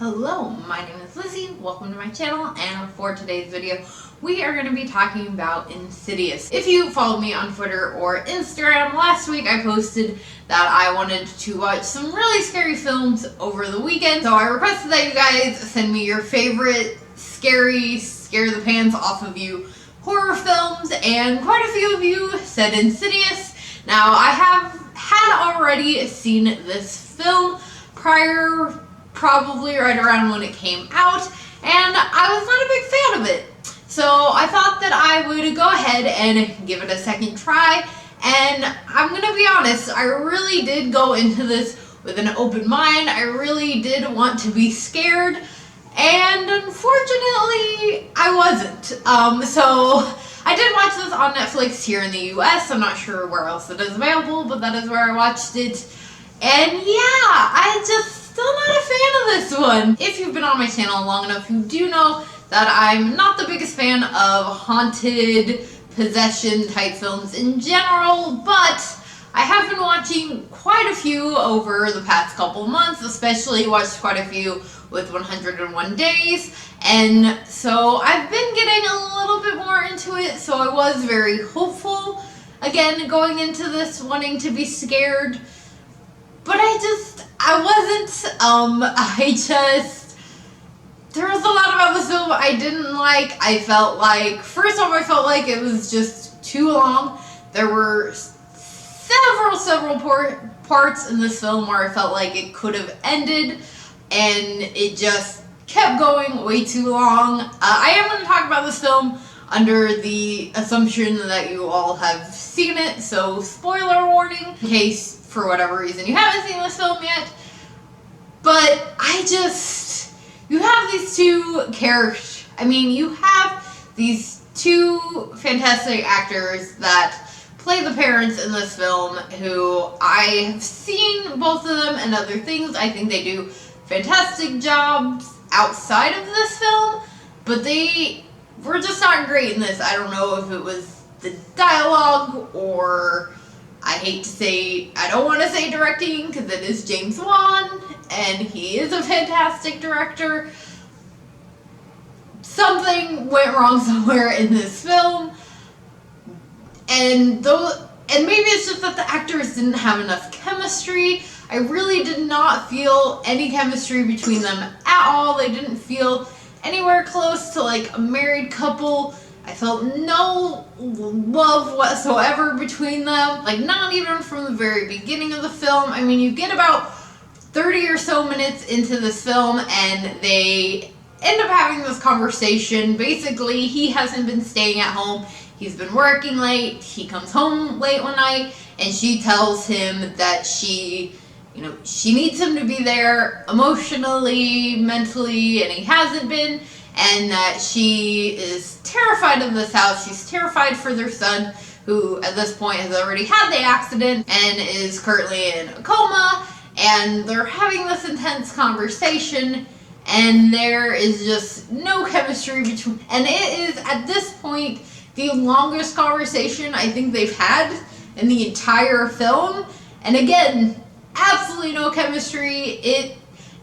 Hello, my name is Lizzie, welcome to my channel, and for today's video, we are going to be talking about Insidious. If you followed me on Twitter or Instagram, last week I posted that I wanted to watch some really scary films over the weekend, so I requested that you guys send me your favorite scary, scare the pants off of you horror films, and quite a few of you said Insidious. Now, I had already seen this film prior, probably right around when it came out, and I was not a big fan of it. So I thought that I would go ahead and give it a second try, and I'm gonna be honest, I really did go into this with an open mind. I really did want to be scared, and unfortunately, I wasn't. So I did watch this on Netflix here in the US. I'm not sure where else it is available, but that is where I watched it. And yeah, I just still not a fan of this one. If you've been on my channel long enough, you do know that I'm not the biggest fan of haunted possession type films in general, but I have been watching quite a few over the past couple months, especially watched quite a few with 101 Days, and so I've been getting a little bit more into it, so I was very hopeful, again, going into this wanting to be scared, but I wasn't, there was a lot about this film I didn't like. I felt like, first off, I felt like it was just too long. There were several parts in this film where I felt like it could have ended, and it just kept going way too long. I am going to talk about this film under the assumption that you all have seen it, so spoiler warning in case, for whatever reason, you haven't seen this film yet. But you have these two characters, you have these two fantastic actors that play the parents in this film who I have seen both of them in other things. I think they do fantastic jobs outside of this film, but they were just not great in this. I don't know if it was the dialogue or, I don't want to say directing because it is James Wan and he is a fantastic director. Something went wrong somewhere in this film, and maybe it's just that the actors didn't have enough chemistry. I really did not feel any chemistry between them at all. They didn't feel anywhere close to like a married couple. I felt no love whatsoever between them, like not even from the very beginning of the film. You get about 30 or so minutes into this film and they end up having this conversation. Basically, he hasn't been staying at home. He's been working late. He comes home late one night and she tells him that she needs him to be there emotionally, mentally, and he hasn't been, and that she is terrified of this house. She's terrified for their son, who at this point has already had the accident and is currently in a coma, and they're having this intense conversation, and there is just no chemistry between, and it is at this point the longest conversation I think they've had in the entire film, and again, absolutely no chemistry.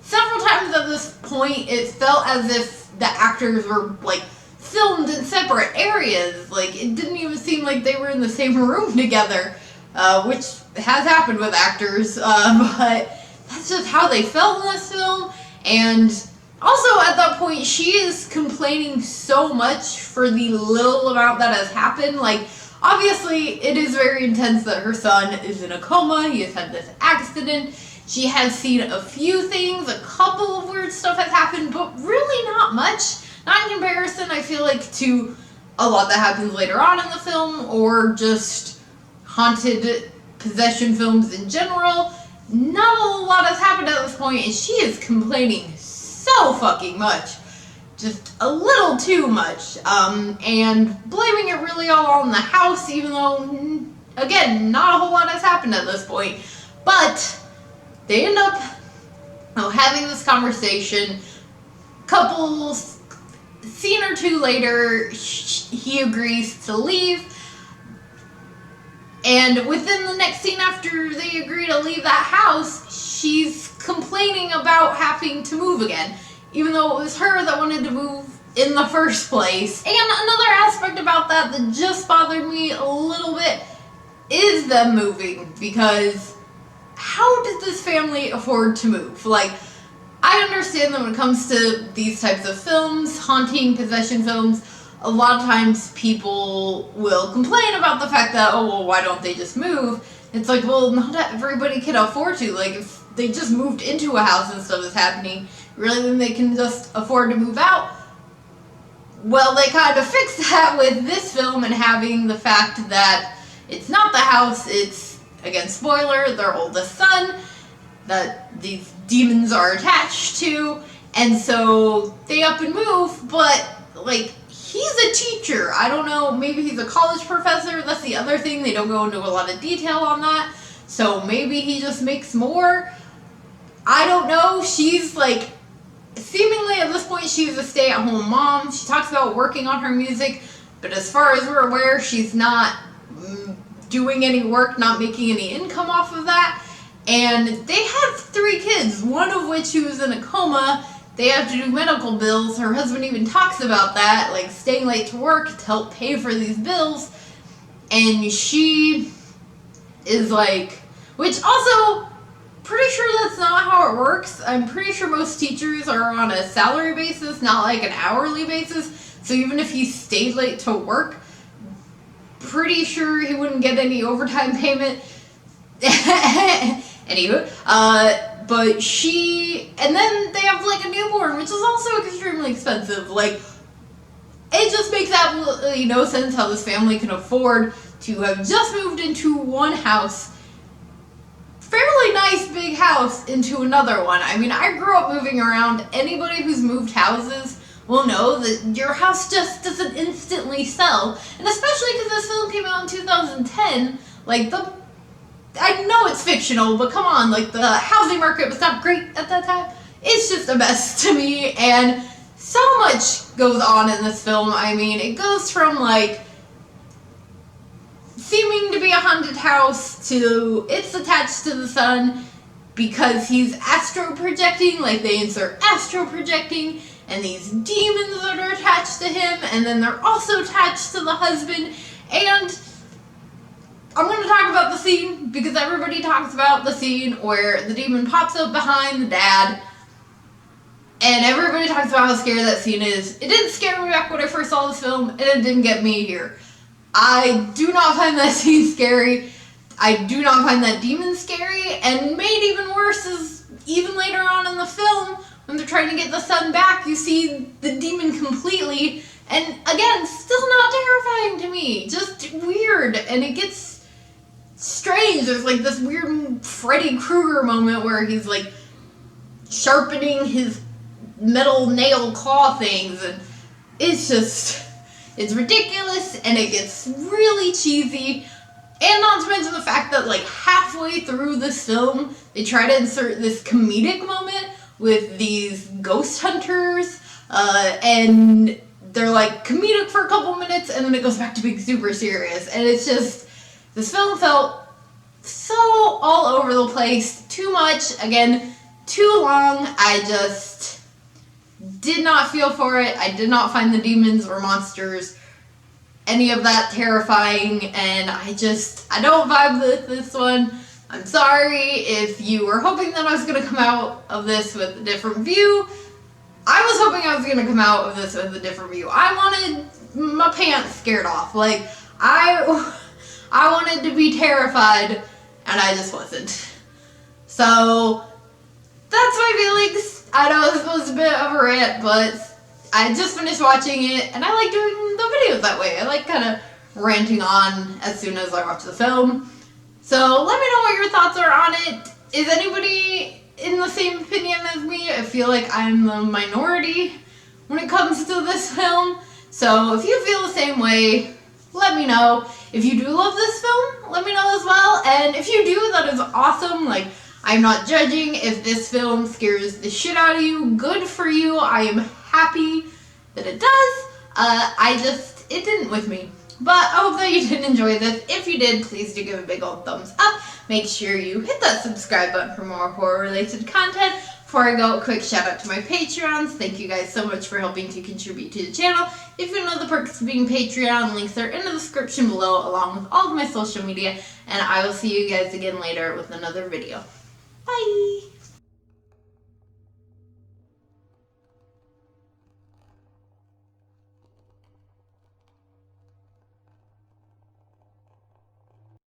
Several times at this point, it felt as if the actors were like filmed in separate areas. Like, it didn't even seem like they were in the same room together, which has happened with actors, but that's just how they felt in this film. And also at that point, she is complaining so much for the little amount that has happened. Like, obviously, it is very intense that her son is in a coma. He has had this accident. She has seen a few things. A couple of weird stuff has happened, but really not much. Not in comparison, I feel like, to a lot that happens later on in the film, or just haunted possession films in general. Not a lot has happened at this point, and she is complaining so fucking much. Just a little too much, and blaming it really all on the house, even though, again, not a whole lot has happened at this point. But they end up having this conversation. Scene or two later, he agrees to leave, and within the next scene after they agree to leave that house, she's complaining about having to move again. even though it was her that wanted to move in the first place. And another aspect about that just bothered me a little bit is them moving, because how did this family afford to move? Like, I understand that when it comes to these types of films, haunting, possession films, a lot of times people will complain about the fact that, oh, well, why don't they just move? It's like, well, not everybody can afford to. Like, if they just moved into a house and stuff is happening, really then they can just afford to move out. Well, they kind of fixed that with this film and having the fact that it's not the house, it's, again, spoiler, their oldest son that these demons are attached to, and so they up and move, but, like, he's a teacher. I don't know, maybe he's a college professor, that's the other thing, they don't go into a lot of detail on that, so maybe he just makes more. I don't know. She's, like, seemingly at this point she's a stay-at-home mom. She talks about working on her music, but as far as we're aware, she's not doing any work, not making any income off of that. And they have 3 kids, one of which who is in a coma. They have to do medical bills. Her husband even talks about that, like staying late to work to help pay for these bills. And she is like, which also, pretty sure that's not how it works. I'm pretty sure most teachers are on a salary basis, not like an hourly basis. So even if he stayed late to work, pretty sure he wouldn't get any overtime payment. Anywho, but she, and then they have like a newborn, which is also extremely expensive. Like, it just makes absolutely no sense how this family can afford to have just moved into one house, fairly nice big house, into another one. I mean, I grew up moving around. Anybody who's moved houses will know that your house just doesn't instantly sell. And especially because this film came out in 2010, like, I know it's fictional, but come on, like, the housing market was not great at that time. It's just a mess to me, and so much goes on in this film. I mean, it goes from, like, seeming to be a haunted house to it's attached to the sun because he's astro projecting, like they insert astro projecting, and these demons that are attached to him, and then they're also attached to the husband. And I'm going to talk about the scene because everybody talks about the scene where the demon pops up behind the dad, and everybody talks about how scary that scene is. It didn't scare me back when I first saw this film, and it didn't get me here. I do not find that scene scary. I do not find that demon scary, and made even worse is even later on in the film, when they're trying to get the son back, you see the demon completely, and again, still not terrifying to me. Just weird, and it gets strange. There's like this weird Freddy Krueger moment where he's like sharpening his metal nail claw things, and it's just, it's ridiculous, and it gets really cheesy. And not to mention the fact that like halfway through this film, they try to insert this comedic moment with these ghost hunters, and they're like comedic for a couple minutes, and then it goes back to being super serious. And it's just, this film felt so all over the place, too much, again, too long. I just did not feel for it. I did not find the demons or monsters, any of that, terrifying, and I don't vibe with this one. I'm sorry if you were hoping that I was going to come out of this with a different view. I was hoping I was going to come out of this with a different view. I wanted my pants scared off. Like, I wanted to be terrified, and I just wasn't. So, that's my feelings. I know this was a bit of a rant, but I just finished watching it, and I like doing the videos that way. I like kind of ranting on as soon as I watch the film. So let me know what your thoughts are on it. Is anybody in the same opinion as me? I feel like I'm the minority when it comes to this film. So if you feel the same way, let me know. If you do love this film, let me know as well. And if you do, that is awesome. Like, I'm not judging. If this film scares the shit out of you, good for you. I am happy that it does. It didn't with me. But I hope that you did enjoy this. If you did, please do give a big old thumbs up. Make sure you hit that subscribe button for more horror-related content. Before I go, a quick shout out to my Patreons. Thank you guys so much for helping to contribute to the channel. If you know the perks of being Patreon, links are in the description below along with all of my social media. And I will see you guys again later with another video. Bye!